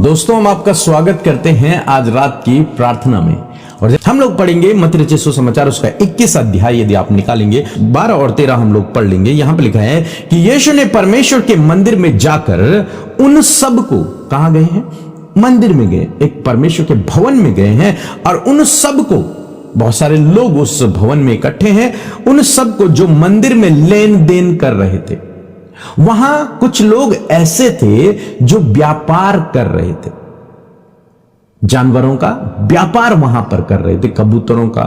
दोस्तों, हम आपका स्वागत करते हैं आज रात की प्रार्थना में। और हम लोग पढ़ेंगे मत्ती रचित सुसमाचार उसका 21 अध्याय। यदि आप निकालेंगे 12 और 13 हम लोग पढ़ लेंगे। यहां पर लिखा है कि यीशु ने परमेश्वर के मंदिर में जाकर उन सब को, कहां गए हैं? मंदिर में गए, एक परमेश्वर के भवन में गए हैं, और उन सब को, बहुत सारे लोग उस भवन में इकट्ठे हैं, उन सब को जो मंदिर में लेन देन कर रहे थे। वहां कुछ लोग ऐसे थे जो व्यापार कर रहे थे, जानवरों का व्यापार वहां पर कर रहे थे, कबूतरों का,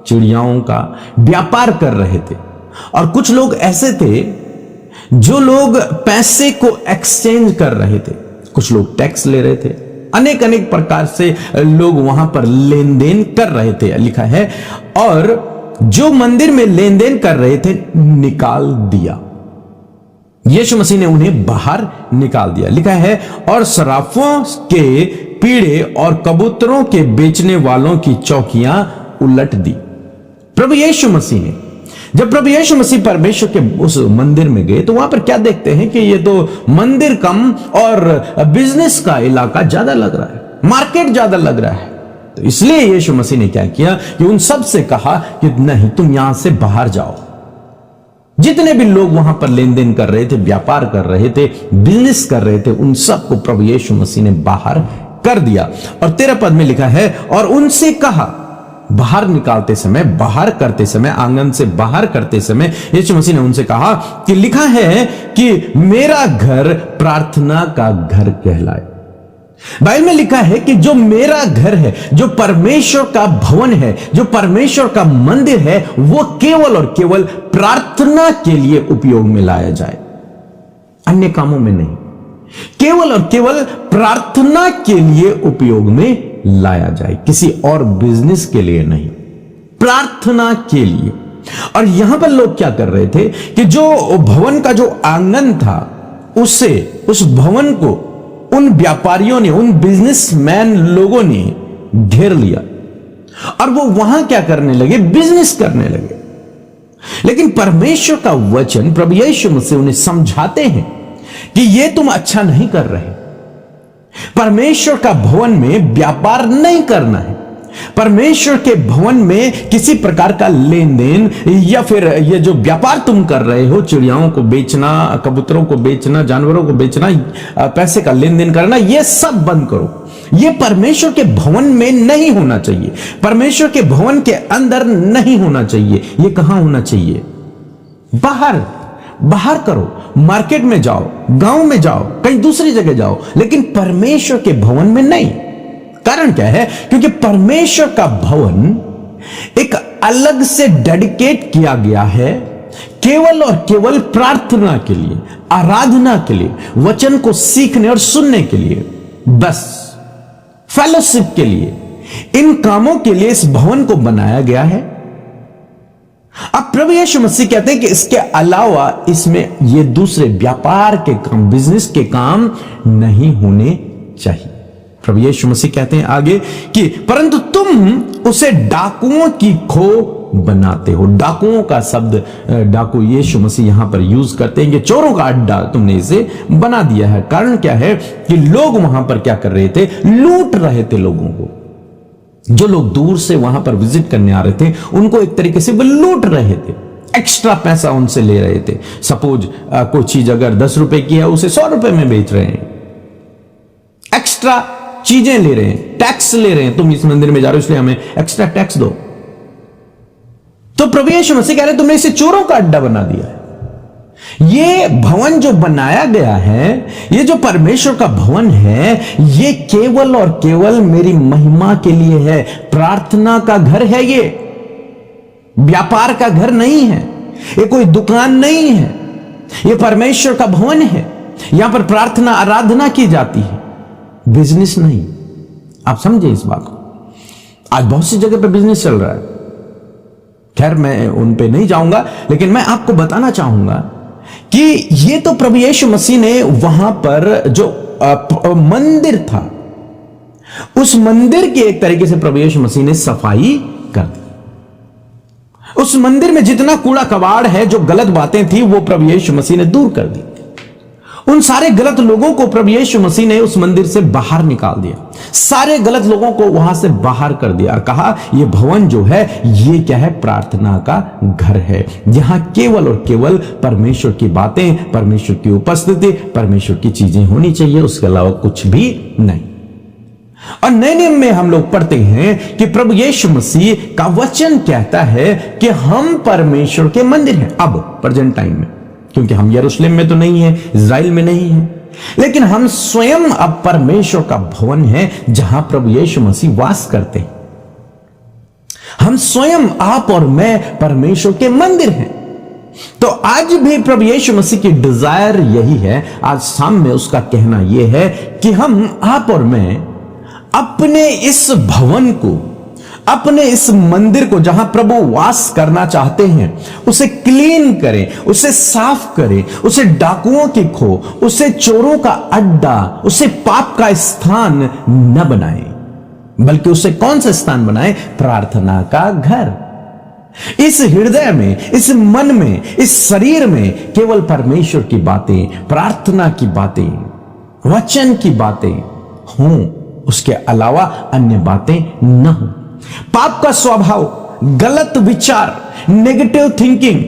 चिड़ियाओं का व्यापार कर रहे थे। और कुछ लोग ऐसे थे जो लोग पैसे को एक्सचेंज कर रहे थे, कुछ लोग टैक्स ले रहे थे, अनेक अनेक प्रकार से लोग वहां पर लेन देन कर रहे थे, लिखा है। और जो मंदिर में लेन देन कर रहे थे निकाल दिया, यीशु मसीह ने उन्हें बाहर निकाल दिया, लिखा है। और सराफों के पीढ़े और कबूतरों के बेचने वालों की चौकियां उलट दी। प्रभु यीशु मसीह ने, जब प्रभु यीशु मसीह परमेश्वर के उस मंदिर में गए तो वहां पर क्या देखते हैं कि ये तो मंदिर कम और बिजनेस का इलाका ज्यादा लग रहा है, मार्केट ज्यादा लग रहा है। तो इसलिए यीशु मसीह ने क्या किया कि उन सब से कहा कि नहीं, तुम यहां से बाहर जाओ। जितने भी लोग वहां पर लेन देन कर रहे थे, व्यापार कर रहे थे, बिजनेस कर रहे थे, उन सबको प्रभु यीशु मसीह ने बाहर कर दिया। और 13 पद में लिखा है, और उनसे कहा, बाहर निकालते समय, बाहर करते समय, आंगन से बाहर करते समय यीशु मसीह ने उनसे कहा कि लिखा है कि मेरा घर प्रार्थना का घर कहलाए। बाइबल में लिखा है कि जो मेरा घर है, जो परमेश्वर का भवन है, जो परमेश्वर का मंदिर है, वो केवल और केवल प्रार्थना के लिए उपयोग में लाया जाए, अन्य कामों में नहीं। केवल और केवल प्रार्थना के लिए उपयोग में लाया जाए, किसी और बिजनेस के लिए नहीं, प्रार्थना के लिए। और यहां पर लोग क्या कर रहे थे कि जो भवन का जो आंगन था, उससे, उस भवन को उन व्यापारियों ने, उन बिजनेसमैन लोगों ने घेर लिया, और वो वहां क्या करने लगे? बिजनेस करने लगे। लेकिन परमेश्वर का वचन, प्रभु यीशु मसीह उन्हें समझाते हैं कि ये तुम अच्छा नहीं कर रहे। परमेश्वर का भवन में व्यापार नहीं करना है, परमेश्वर के भवन में किसी प्रकार का लेन देन या फिर ये जो व्यापार तुम कर रहे हो, चिड़ियाओं को बेचना, कबूतरों को बेचना, जानवरों को बेचना, पैसे का लेन देन करना, ये सब बंद करो। ये परमेश्वर के भवन में नहीं होना चाहिए, परमेश्वर के भवन के अंदर नहीं होना चाहिए। ये कहां होना चाहिए? बाहर। बाहर करो, मार्केट में जाओ, गांव में जाओ, कहीं दूसरी जगह जाओ, लेकिन परमेश्वर के भवन में नहीं। कारण क्या है? क्योंकि परमेश्वर का भवन एक अलग से डेडिकेट किया गया है केवल और केवल प्रार्थना के लिए, आराधना के लिए, वचन को सीखने और सुनने के लिए, बस फेलोशिप के लिए, इन कामों के लिए इस भवन को बनाया गया है। अब प्रभु यीशु मसीह कहते हैं कि इसके अलावा इसमें ये दूसरे व्यापार के काम, बिजनेस के काम नहीं होने चाहिए। प्रभु यीशु मसीह कहते हैं आगे कि परंतु तुम उसे डाकुओं की खो बनाते हो। डाकुओं का शब्द, डाकू यीशु मसीह यहां पर यूज करते हैं कि चोरों का अड्डा तुमने इसे बना दिया है। कारण क्या है कि लोग वहां पर क्या कर रहे थे? लूट रहे थे लोगों को। जो लोग दूर से वहां पर विजिट करने आ रहे थे, उनको एक तरीके से वो लूट रहे थे, एक्स्ट्रा पैसा उनसे ले रहे थे। सपोज कोई चीज अगर 10 रुपए की है, उसे 100 रुपए में बेच रहे हैं, एक्स्ट्रा चीजें ले रहे हैं, टैक्स ले रहे हैं। तुम इस मंदिर में जा रहे हो इसलिए हमें एक्स्ट्रा टैक्स दो। तो प्रभु यीशु मसीह कह रहे हैं तुमने इसे चोरों का अड्डा बना दिया है। ये भवन जो बनाया गया है, ये जो परमेश्वर का भवन है, ये केवल और केवल मेरी महिमा के लिए है, प्रार्थना का घर है। ये व्यापार का घर नहीं है, ये कोई दुकान नहीं है, ये परमेश्वर का भवन है। यहां पर प्रार्थना, आराधना की जाती है, बिजनेस नहीं। आप समझे इस बात को? आज बहुत सी जगह पे बिजनेस चल रहा है, खैर मैं उन पे नहीं जाऊंगा, लेकिन मैं आपको बताना चाहूंगा कि ये तो प्रभु यीशु मसीह ने वहां पर जो मंदिर था, उस मंदिर की एक तरीके से प्रभु यीशु मसीह ने सफाई कर दी। उस मंदिर में जितना कूड़ा कबाड़ है, जो गलत बातें थी, वो प्रभु यीशु मसीह ने दूर कर दी। उन सारे गलत लोगों को प्रभु यीशु मसीह ने उस मंदिर से बाहर निकाल दिया, सारे गलत लोगों को वहां से बाहर कर दिया और कहा यह भवन जो है ये क्या है, प्रार्थना का घर है। यहां केवल और केवल परमेश्वर की बातें, परमेश्वर की उपस्थिति, परमेश्वर की चीजें होनी चाहिए, उसके अलावा कुछ भी नहीं। और नए नियम में हम लोग पढ़ते हैं कि प्रभु यीशु मसीह का वचन कहता है कि हम परमेश्वर के मंदिर हैं। अब प्रेजेंट टाइम में, क्योंकि हम यरूशलेम में तो नहीं है, इज़राइल में नहीं है, लेकिन हम स्वयं अब परमेश्वर का भवन है जहां प्रभु यीशु मसीह वास करते हैं। हम स्वयं, आप और मैं, परमेश्वर के मंदिर हैं। तो आज भी प्रभु यीशु मसीह की डिजायर यही है, आज शाम में उसका कहना यह है कि हम, आप और मैं, अपने इस भवन को, अपने इस मंदिर को जहां प्रभु वास करना चाहते हैं, उसे क्लीन करें, उसे साफ करें, उसे डाकुओं की खो, उसे चोरों का अड्डा, उसे पाप का स्थान न बनाएं, बल्कि उसे कौन सा स्थान बनाएं? प्रार्थना का घर। इस हृदय में, इस मन में, इस शरीर में केवल परमेश्वर की बातें, प्रार्थना की बातें, वचन की बातें हों, उसके अलावा अन्य बातें न हो। पाप का स्वभाव, गलत विचार, नेगेटिव थिंकिंग,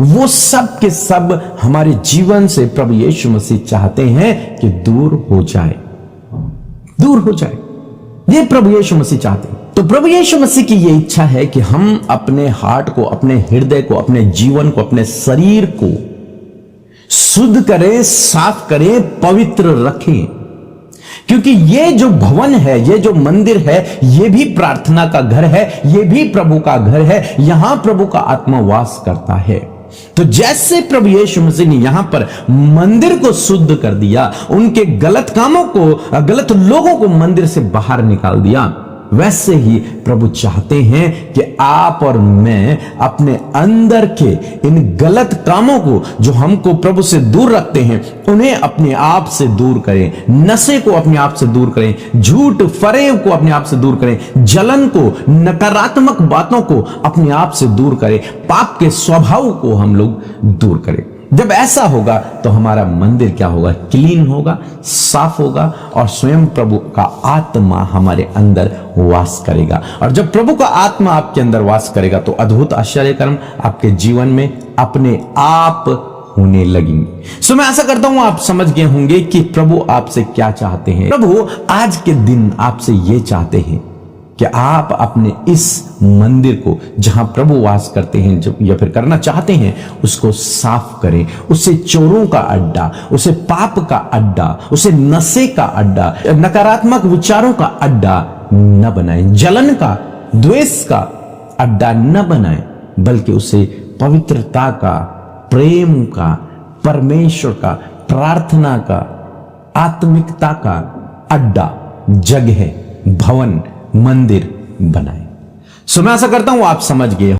वो सब के सब हमारे जीवन से प्रभु यीशु मसीह चाहते हैं कि दूर हो जाए, दूर हो जाए। ये प्रभु यीशु मसीह चाहते हैं। तो प्रभु यीशु मसीह की ये इच्छा है कि हम अपने हार्ट को, अपने हृदय को, अपने जीवन को, अपने शरीर को शुद्ध करें, साफ करें, पवित्र रखें, क्योंकि ये जो भवन है, ये जो मंदिर है, ये भी प्रार्थना का घर है, ये भी प्रभु का घर है, यहां प्रभु का आत्मा वास करता है। तो जैसे प्रभु यीशु मसीह ने यहां पर मंदिर को शुद्ध कर दिया, उनके गलत कामों को, गलत लोगों को मंदिर से बाहर निकाल दिया, वैसे ही प्रभु चाहते हैं कि आप और मैं अपने अंदर के इन गलत कामों को, जो हमको प्रभु से दूर रखते हैं, उन्हें अपने आप से दूर करें। नशे को अपने आप से दूर करें, झूठ फरेब को अपने आप से दूर करें, जलन को, नकारात्मक बातों को अपने आप से दूर करें, पाप के स्वभाव को हम लोग दूर करें। जब ऐसा होगा तो हमारा मंदिर क्या होगा? क्लीन होगा, साफ होगा, और स्वयं प्रभु का आत्मा हमारे अंदर वास करेगा। और जब प्रभु का आत्मा आपके अंदर वास करेगा तो अद्भुत आश्चर्य कर्म आपके जीवन में अपने आप होने लगेंगे। सो मैं आशा करता हूं आप समझ गए होंगे कि प्रभु आपसे क्या चाहते हैं। प्रभु आज के दिन आपसे यह चाहते हैं कि आप अपने इस मंदिर को, जहां प्रभु वास करते हैं, जब या फिर करना चाहते हैं, उसको साफ करें, उसे चोरों का अड्डा, उसे पाप का अड्डा, उसे नशे का अड्डा, नकारात्मक विचारों का अड्डा न बनाएं, जलन का, द्वेष का अड्डा न बनाएं, बल्कि उसे पवित्रता का, प्रेम का, परमेश्वर का, प्रार्थना का, आत्मिकता का अड्डा, जगह, भवन, मंदिर बनाए। सो मैं आशा करता हूं आप समझ गए।